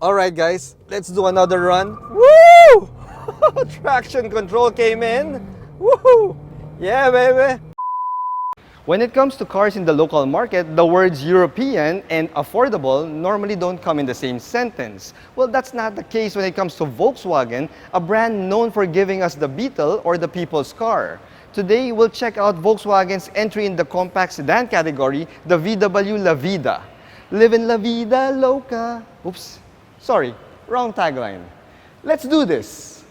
Alright guys, let's do another run. Woo! Traction control came in. Woohoo! Yeah, baby! When it comes to cars in the local market, the words European and affordable normally don't come in the same sentence. Well, that's not the case when it comes to Volkswagen, a brand known for giving us the Beetle or the people's car. Today, we'll check out Volkswagen's entry in the compact sedan category, the VW Lavida. Livin' La Vida Loca. Oops, sorry, wrong tagline. Let's do this.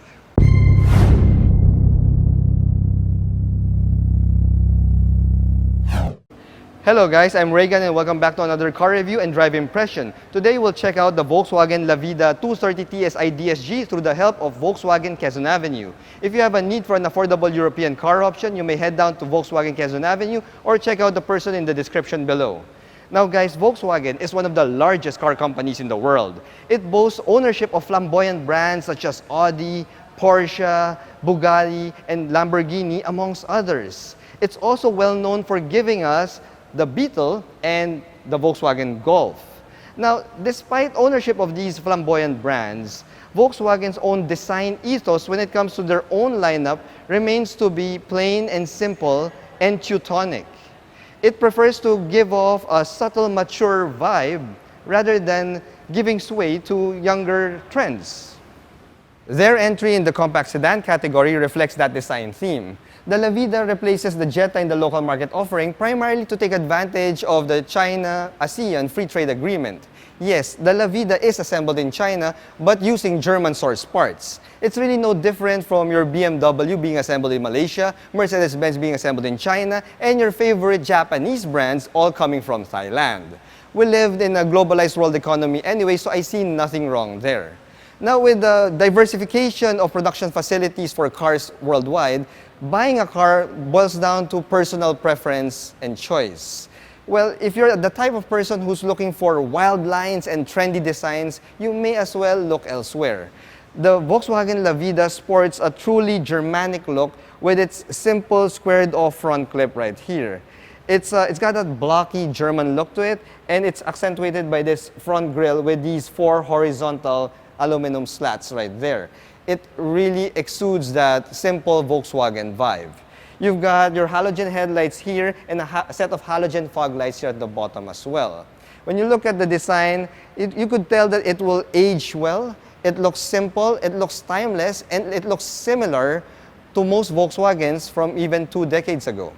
Hello guys, I'm Reagan and welcome back to another car review and drive impression. Today we'll check out the Volkswagen Lavida 230 TSI DSG through the help of Volkswagen Quezon Avenue. If you have a need for an affordable European car option, you may head down to Volkswagen Quezon Avenue or check out the person in the description below. Now guys, Volkswagen is one of the largest car companies in the world. It boasts ownership of flamboyant brands such as Audi, Porsche, Bugatti, and Lamborghini amongst others. It's also well known for giving us the Beetle and the Volkswagen Golf. Now, despite ownership of these flamboyant brands, Volkswagen's own design ethos when it comes to their own lineup remains to be plain and simple and Teutonic. It prefers to give off a subtle, mature vibe rather than giving sway to younger trends. Their entry in the compact sedan category reflects that design theme. The Lavida replaces the Jetta in the local market offering primarily to take advantage of the China-ASEAN Free Trade Agreement. Yes, the Lavida is assembled in China, but using German-sourced parts. It's really no different from your BMW being assembled in Malaysia, Mercedes-Benz being assembled in China, and your favorite Japanese brands all coming from Thailand. We lived in a globalized world economy anyway, so I see nothing wrong there. Now, with the diversification of production facilities for cars worldwide, buying a car boils down to personal preference and choice. Well, if you're the type of person who's looking for wild lines and trendy designs, you may as well look elsewhere. The Volkswagen Lavida sports a truly Germanic look with its simple squared-off front clip right here. It's got a blocky German look to it, and it's accentuated by this front grille with these four horizontal aluminum slats right there. It really exudes that simple Volkswagen vibe. You've got your halogen headlights here and a set of halogen fog lights here at the bottom as well. When you look at the design, you could tell that it will age well. It looks simple, it looks timeless, and it looks similar to most Volkswagens from even 2 decades ago.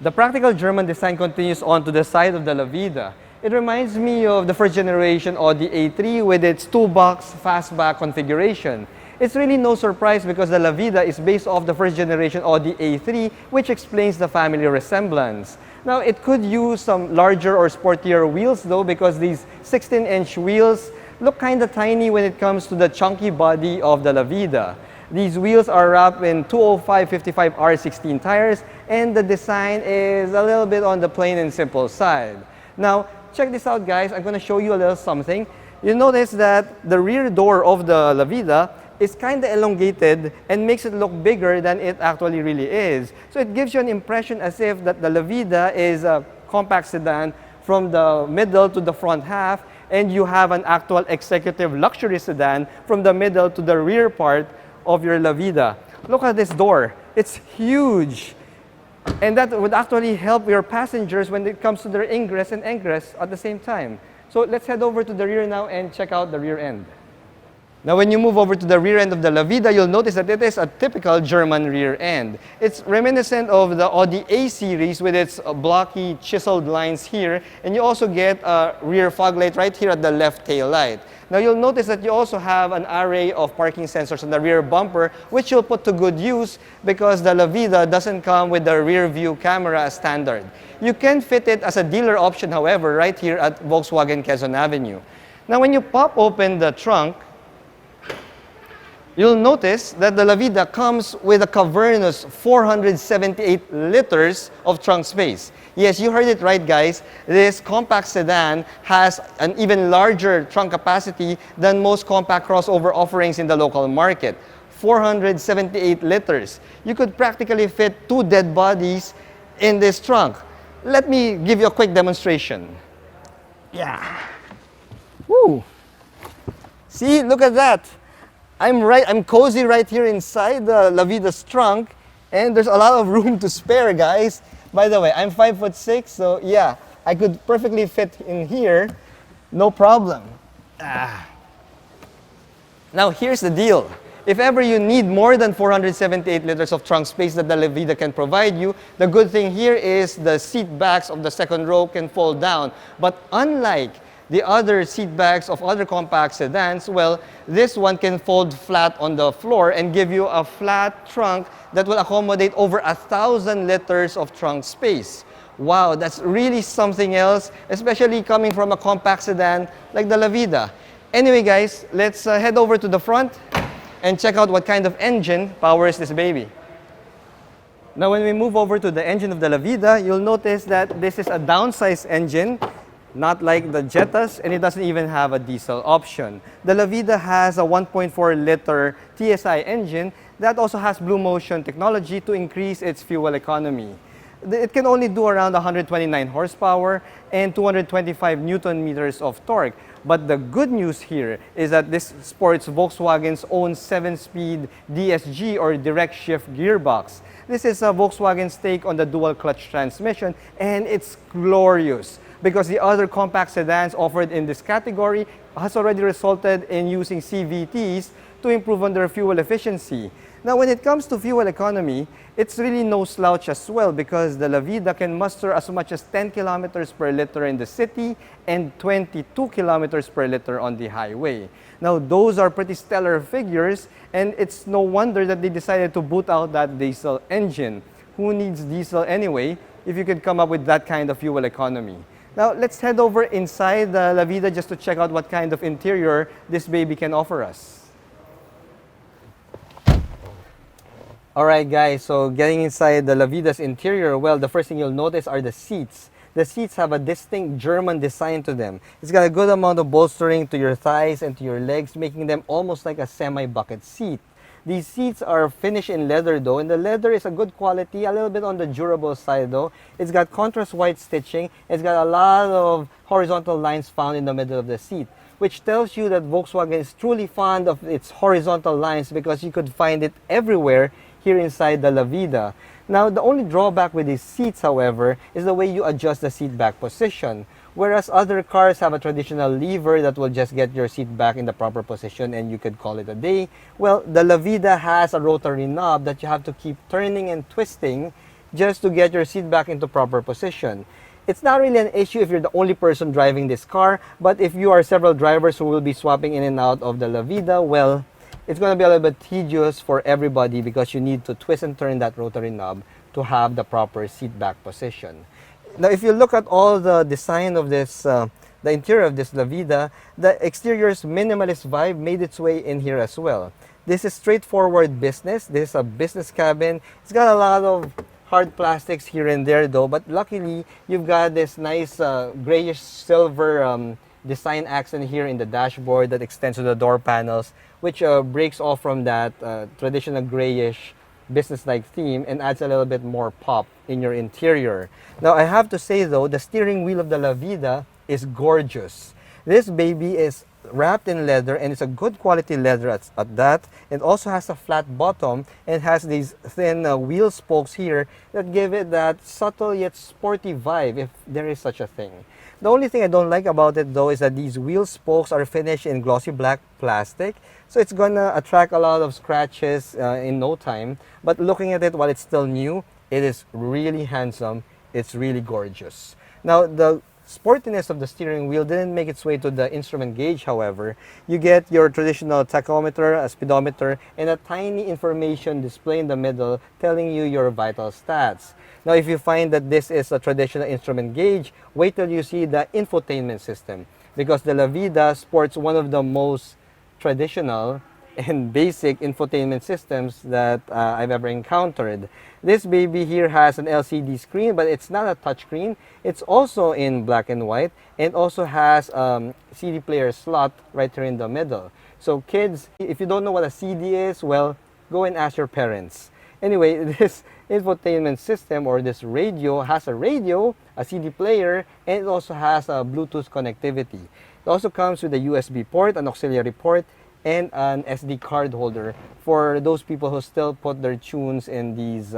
The practical German design continues on to the side of the Lavida. It reminds me of the first generation Audi A3 with its 2-box fastback configuration. It's really no surprise because the Lavida is based off the first generation Audi A3, which explains the family resemblance. Now, it could use some larger or sportier wheels though, because these 16-inch wheels look kind of tiny when it comes to the chunky body of the Lavida. These wheels are wrapped in 205/55 R16 tires, and the design is a little bit on the plain and simple side. Now, check this out guys, I'm going to show you a little something. You notice that the rear door of the Lavida is kind of elongated and makes it look bigger than it actually really is. So it gives you an impression as if that the Lavida is a compact sedan from the middle to the front half, and you have an actual executive luxury sedan from the middle to the rear part of your Lavida. Look at this door, it's huge. And that would actually help your passengers when it comes to their ingress and egress at the same time. So let's head over to the rear now and check out the rear end. Now when you move over to the rear end of the Lavida, you'll notice that it is a typical German rear end. It's reminiscent of the Audi A series with its blocky chiseled lines here, and you also get a rear fog light right here at the left tail light. Now you'll notice that you also have an array of parking sensors on the rear bumper, which you'll put to good use because the Lavida doesn't come with the rear view camera as standard. You can fit it as a dealer option, however, right here at Volkswagen Quezon Avenue. Now when you pop open the trunk, you'll notice that the Lavida comes with a cavernous 478 liters of trunk space. Yes, you heard it right, guys. This compact sedan has an even larger trunk capacity than most compact crossover offerings in the local market. 478 liters. You could practically fit 2 dead bodies in this trunk. Let me give you a quick demonstration. Yeah. Woo! See, look at that. I'm cozy right here inside the Lavida's trunk, and there's a lot of room to spare, guys. By the way, I'm 5'6", so yeah, I could perfectly fit in here, no problem. Now here's the deal. If ever you need more than 478 liters of trunk space that the Lavida can provide you, the good thing here is the seat backs of the second row can fold down. But unlike the other seat backs of other compact sedans, well, this one can fold flat on the floor and give you a flat trunk that will accommodate over 1,000 liters of trunk space. Wow, that's really something else, especially coming from a compact sedan like the Lavida. Anyway, guys, let's head over to the front and check out what kind of engine powers this baby. Now, when we move over to the engine of the Lavida, you'll notice that this is a downsized engine, not like the Jettas, and it doesn't even have a diesel option. The Lavida has a 1.4-liter TSI engine that also has Blue Motion technology to increase its fuel economy. It can only do around 129 horsepower and 225 Newton meters of torque. But the good news here is that this sports Volkswagen's own 7-speed DSG or direct shift gearbox. This is a Volkswagen's take on the dual clutch transmission, and it's glorious because the other compact sedans offered in this category has already resulted in using CVTs to improve on their fuel efficiency. Now, when it comes to fuel economy, it's really no slouch as well because the Lavida can muster as much as 10 kilometers per liter in the city and 22 kilometers per liter on the highway. Now, those are pretty stellar figures, and it's no wonder that they decided to boot out that diesel engine. Who needs diesel anyway if you could come up with that kind of fuel economy? Now, let's head over inside the Lavida just to check out what kind of interior this baby can offer us. Alright guys, so getting inside the Lavida's interior, well, the first thing you'll notice are the seats. The seats have a distinct German design to them. It's got a good amount of bolstering to your thighs and to your legs, making them almost like a semi-bucket seat. These seats are finished in leather though, and the leather is a good quality, a little bit on the durable side though. It's got contrast white stitching, it's got a lot of horizontal lines found in the middle of the seat, which tells you that Volkswagen is truly fond of its horizontal lines because you could find it everywhere here inside the Lavida. Now, the only drawback with these seats, however, is the way you adjust the seat back position. Whereas other cars have a traditional lever that will just get your seat back in the proper position and you could call it a day. Well, the Lavida has a rotary knob that you have to keep turning and twisting just to get your seat back into proper position. It's not really an issue if you're the only person driving this car, but if you are several drivers who will be swapping in and out of the Lavida, well, it's going to be a little bit tedious for everybody because you need to twist and turn that rotary knob to have the proper seat back position. Now, if you look at all the design of this, the interior of this Lavida, the exterior's minimalist vibe made its way in here as well. This is straightforward business. This is a business cabin. It's got a lot of hard plastics here and there though, but luckily you've got this nice grayish silver design accent here in the dashboard that extends to the door panels, which breaks off from that traditional grayish business-like theme and adds a little bit more pop in your interior. Now, I have to say though, the steering wheel of the Lavida is gorgeous. This baby is wrapped in leather, and it's a good quality leather at that. It also has a flat bottom and has these thin wheel spokes here that give it that subtle yet sporty vibe, if there is such a thing. The only thing I don't like about it though is that these wheel spokes are finished in glossy black plastic, so it's gonna attract a lot of scratches in no time. But looking at it while it's still new, it is really handsome. It's really gorgeous. Now, the sportiness of the steering wheel didn't make its way to the instrument gauge, however. You get your traditional tachometer, a speedometer, and a tiny information display in the middle telling you your vital stats. Now, if you find that this is a traditional instrument gauge, wait till you see the infotainment system, because the Lavida sports one of the most traditional and basic infotainment systems that I've ever encountered. This baby here has an LCD screen, but it's not a touchscreen. It's also in black and white, and also has CD player slot right here in the middle. So kids, if you don't know what a CD is, well, go and ask your parents. Anyway, this infotainment system, or this radio, has a radio, a CD player, and it also has a Bluetooth connectivity. It also comes with a USB port, an auxiliary port, and an SD card holder for those people who still put their tunes in these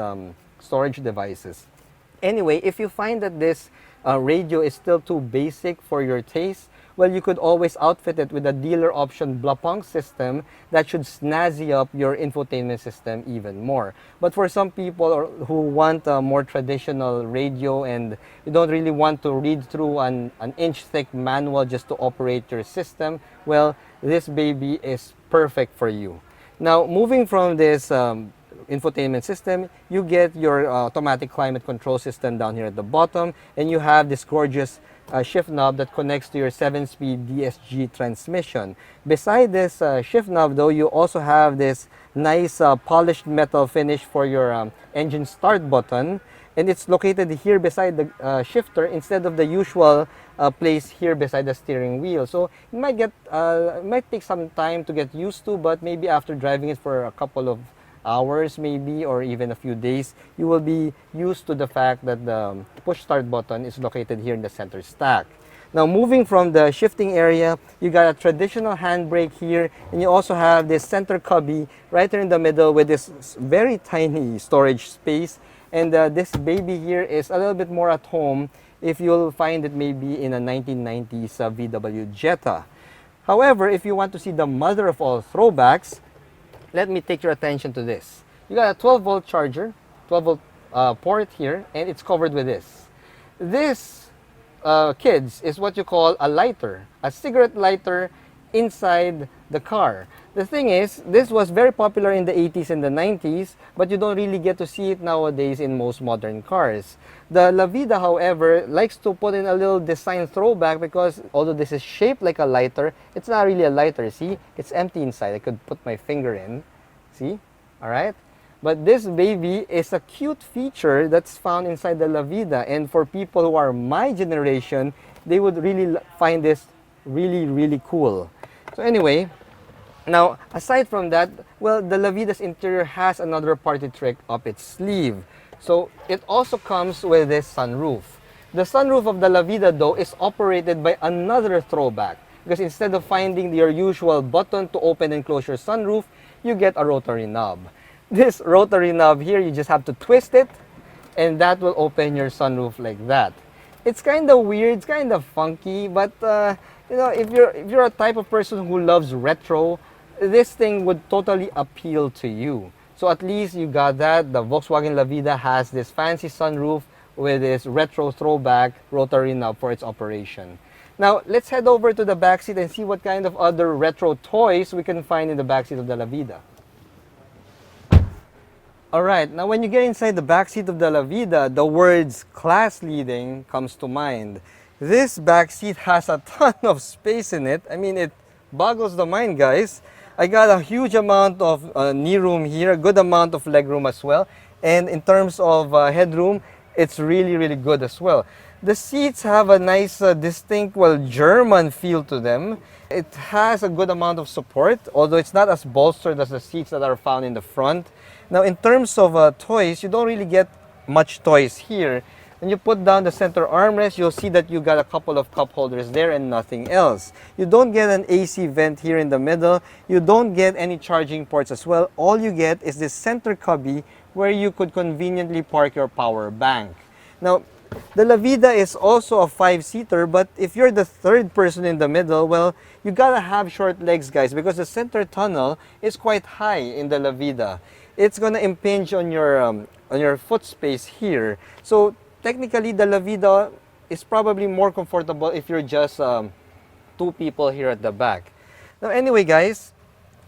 storage devices. Anyway, if you find that this radio is still too basic for your taste, well, you could always outfit it with a dealer option Blapong system that should snazzy up your infotainment system even more. But for some people who want a more traditional radio and you don't really want to read through an inch-thick manual just to operate your system, well, this baby is perfect for you. Now, moving from this infotainment system, you get your automatic climate control system down here at the bottom, and you have this gorgeous shift knob that connects to your 7-speed DSG transmission. Beside this shift knob though, you also have this nice polished metal finish for your engine start button, and it's located here beside the shifter instead of the usual place here beside the steering wheel. So it might take some time to get used to, but maybe after driving it for a couple of hours maybe, or even a few days, you will be used to the fact that the push start button is located here in the center stack. Now, moving from the shifting area, you got a traditional handbrake here, and you also have this center cubby right here in the middle with this very tiny storage space. And this baby here is a little bit more at home if you'll find it maybe in a 1990s VW Jetta. However, if you want to see the mother of all throwbacks, let me take your attention to this. You got a 12-volt charger, 12-volt port here, and it's covered with this. This, kids, is what you call a lighter, a cigarette lighter inside the car. The thing is, this was very popular in the 80s and the 90s, but you don't really get to see it nowadays in most modern cars. The Lavida, however, likes to put in a little design throwback because although this is shaped like a lighter, it's not really a lighter. See, it's empty inside. I could put my finger in. See? Alright? But this baby is a cute feature that's found inside the Lavida, and for people who are my generation, they would really find this really cool. So anyway, now aside from that, well, the Lavida's interior has another party trick up its sleeve. So it also comes with this sunroof. The sunroof of the Lavida though is operated by another throwback, because instead of finding your usual button to open and close your sunroof, you get a rotary knob. This rotary knob here, you just have to twist it, and that will open your sunroof like that. It's kind of weird, it's kind of funky, but you know, if you're a type of person who loves retro, this thing would totally appeal to you. So at least you got that. The Volkswagen Lavida has this fancy sunroof with this retro throwback rotary knob for its operation. Now, let's head over to the backseat and see what kind of other retro toys we can find in the backseat of the Lavida. Alright, now when you get inside the backseat of the Lavida, the words class leading comes to mind. This backseat has a ton of space in it. I mean, it boggles the mind, guys. I got a huge amount of knee room here, a good amount of leg room as well. And in terms of headroom, it's really good as well. The seats have a nice, distinct, well, German feel to them. It has a good amount of support, although it's not as bolstered as the seats that are found in the front. Now, in terms of toys, you don't really get much toys here. When you put down the center armrest, you'll see that you got a couple of cup holders there and nothing else. You don't get an AC vent here in the middle. You don't get any charging ports as well. All you get is this center cubby where you could conveniently park your power bank. Now, the Lavida is also a 5-seater, but if you're the third person in the middle, well, you gotta have short legs, guys, because the center tunnel is quite high in the Lavida. It's gonna impinge on your foot space here. So technically, the Lavida is probably more comfortable if you're just two people here at the back. Now, anyway, guys,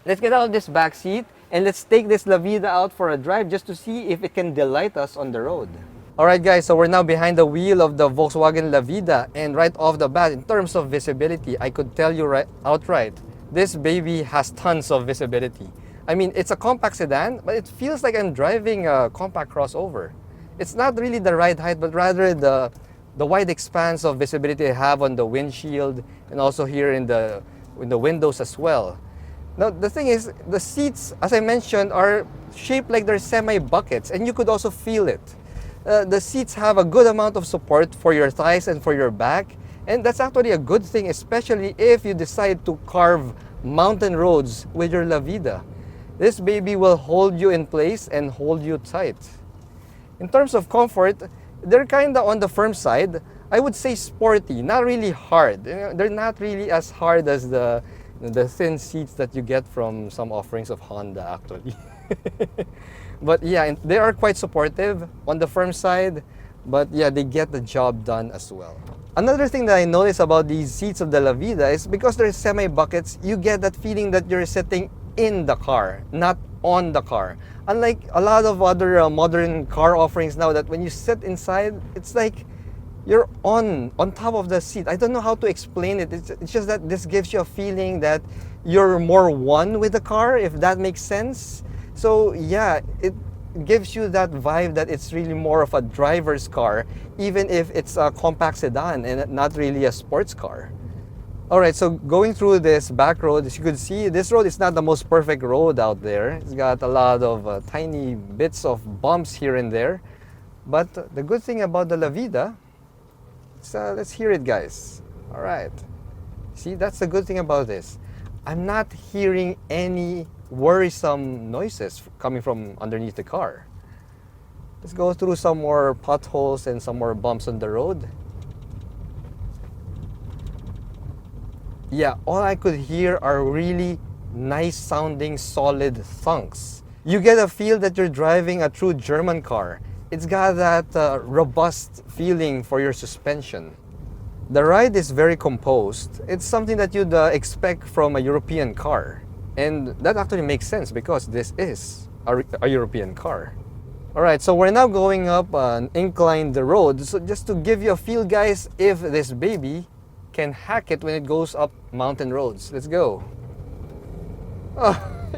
let's get out of this back seat and let's take this Lavida out for a drive just to see if it can delight us on the road. Alright guys, so we're now behind the wheel of the Volkswagen Lavida, and right off the bat, in terms of visibility, I could tell you outright, this baby has tons of visibility. I mean, it's a compact sedan, but it feels like I'm driving a compact crossover. It's not really the ride height, but rather the wide expanse of visibility I have on the windshield and also here in the windows as well. Now, the thing is, the seats, as I mentioned, are shaped like they're semi-buckets, and you could also feel it. The seats have a good amount of support for your thighs and for your back, And that's actually a good thing, especially if you decide to carve mountain roads with your Lavida. This baby will hold you in place and hold you tight. In terms of comfort, they're kind of on the firm side. I would say sporty, not really hard. They're not really as hard as the thin seats that you get from some offerings of Honda, actually. But yeah, they are quite supportive on the firm side, but yeah, they get the job done as well. Another thing that I noticed about these seats of the Lavida is because they're semi-buckets, you get that feeling that you're sitting in the car, not on the car. Unlike a lot of other modern car offerings now, that when you sit inside, it's like you're on top of the seat. I don't know how to explain it. It's just that this gives you a feeling that you're more one with the car, if that makes sense. So yeah, it gives you that vibe that it's really more of a driver's car, even if it's a compact sedan and not really a sports car. Alright, so going through this back road, as you can see, this road is not the most perfect road out there. It's got a lot of tiny bits of bumps here and there. But the good thing about the Lavida, let's hear it, guys. Alright, see, that's the good thing about this. I'm not hearing any worrisome noises coming from underneath the car. Let's go through some more potholes and some more bumps on the road. Yeah, all I could hear are really nice sounding solid thunks. You get a feel that you're driving a true German car. It's got that robust feeling for your suspension. The ride is very composed. It's something that you'd expect from a European car. And that actually makes sense because this is a European car. Alright, so we're now going up an inclined road. So just to give you a feel, guys, if this baby can hack it when it goes up mountain roads. Let's go. Oh,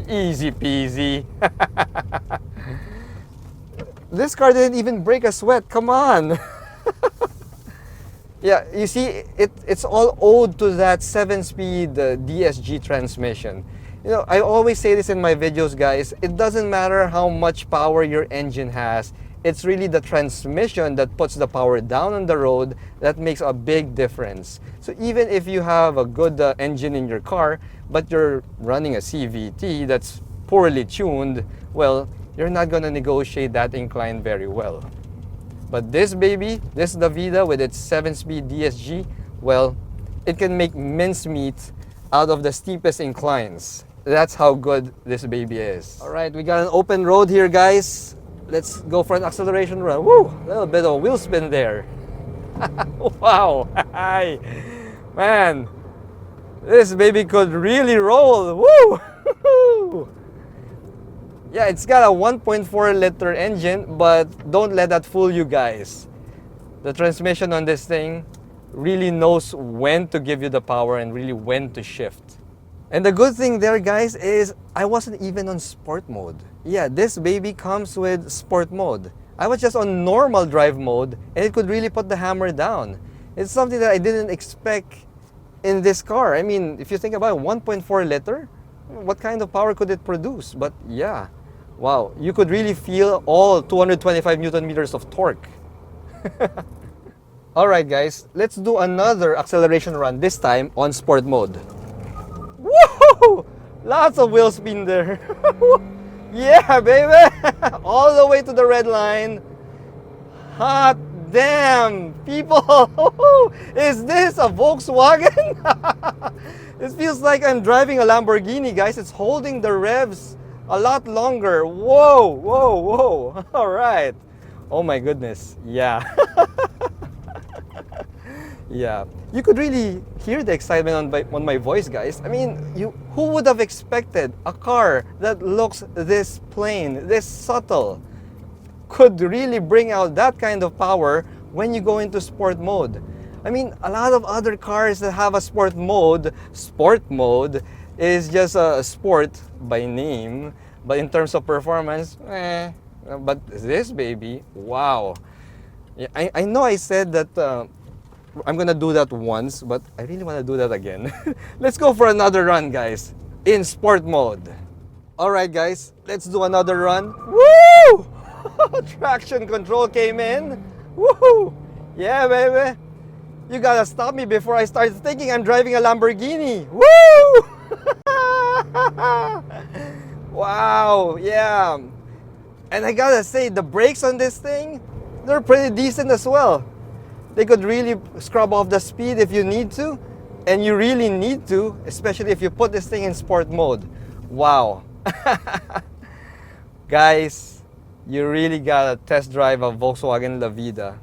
easy peasy. This car didn't even break a sweat. Come on. Yeah, you see, it's all owed to that 7-speed DSG transmission. You know, I always say this in my videos, guys. It doesn't matter how much power your engine has. It's really the transmission that puts the power down on the road that makes a big difference. So even if you have a good engine in your car, but you're running a CVT that's poorly tuned, well, you're not going to negotiate that incline very well. But this baby, this Lavida with its 7-speed DSG, well, it can make mincemeat out of the steepest inclines. That's how good this baby is. Alright, we got an open road here, guys. Let's go for an acceleration run. Woo! A little bit of wheel spin there. Wow! Man, this baby could really roll. Woo! Yeah, it's got a 1.4 liter engine, but don't let that fool you guys. The transmission on this thing really knows when to give you the power and really when to shift. And the good thing there, guys, is I wasn't even on sport mode. Yeah, this baby comes with sport mode. I was just on normal drive mode and it could really put the hammer down. It's something that I didn't expect in this car. I mean, if you think about it, 1.4 liter, what kind of power could it produce? But yeah, wow, you could really feel all 225 Newton meters of torque. Alright guys, let's do another acceleration run, this time on sport mode. Woohoo! Lots of wheel spin there. Yeah, baby! All the way to the red line. Hot damn, people! Is this a Volkswagen? It feels like I'm driving a Lamborghini, guys. It's holding the revs a lot longer. Whoa, whoa, whoa. All right. Oh my goodness. Yeah. Yeah. You could really hear the excitement on my voice, guys. I mean, who would have expected a car that looks this plain, this subtle, could really bring out that kind of power when you go into sport mode? I mean, a lot of other cars that have a sport mode is just a sport by name, but in terms of performance, But this baby, wow. Yeah, I know I said that I'm gonna do that once, but I really want to do that again. Let's go for another run, guys, in sport mode. Alright guys, let's do another run. Woo! Traction control came in. Woohoo! Yeah, baby. You gotta stop me before I start thinking I'm driving a Lamborghini. Woo! Wow, yeah. And I gotta say, the brakes on this thing, they're pretty decent as well. They could really scrub off the speed if you need to, and you really need to, especially if you put this thing in sport mode. Wow. Guys, you really gotta test drive a Volkswagen Lavida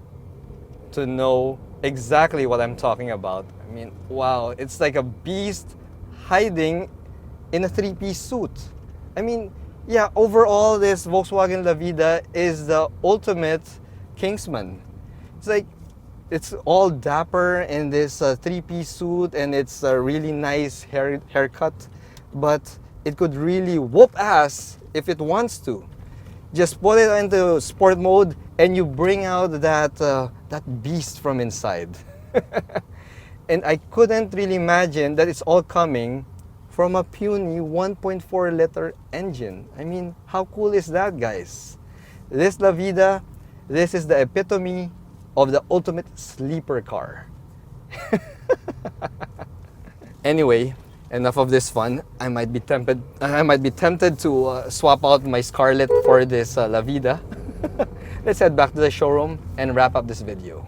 to know exactly what I'm talking about. I mean, wow, it's like a beast hiding in a three-piece suit. I mean, yeah, overall, this Volkswagen Lavida is the ultimate Kingsman. It's like, it's all dapper in this three-piece suit, and it's a really nice haircut, but it could really whoop ass if it wants to. Just put it into sport mode, and you bring out that beast from inside. And I couldn't really imagine that it's all coming from a puny 1.4 liter engine. I mean, how cool is that, guys? This Lavida, this is the epitome of the ultimate sleeper car. Anyway, enough of this fun. I might be tempted to swap out my Scarlet for this Lavida. Let's head back to the showroom and wrap up this video.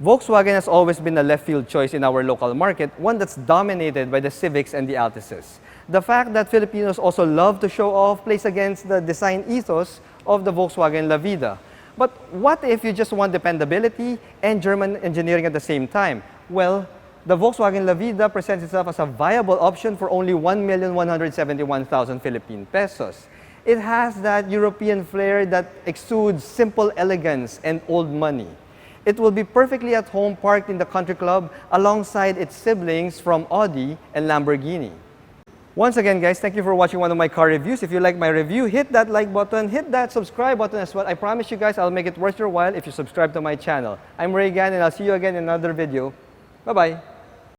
Volkswagen has always been a left field choice in our local market, one that's dominated by the Civics and the Altises. The fact that Filipinos also love to show off plays against the design ethos of the Volkswagen Lavida. But what if you just want dependability and German engineering at the same time? Well, the Volkswagen Lavida presents itself as a viable option for only 1,171,000 Philippine pesos. It has that European flair that exudes simple elegance and old money. It will be perfectly at home parked in the country club alongside its siblings from Audi and Lamborghini. Once again, guys, thank you for watching one of my car reviews. If you like my review, hit that like button, hit that subscribe button as well. I promise you guys I'll make it worth your while if you subscribe to my channel. I'm Reagan, and I'll see you again in another video. Bye-bye.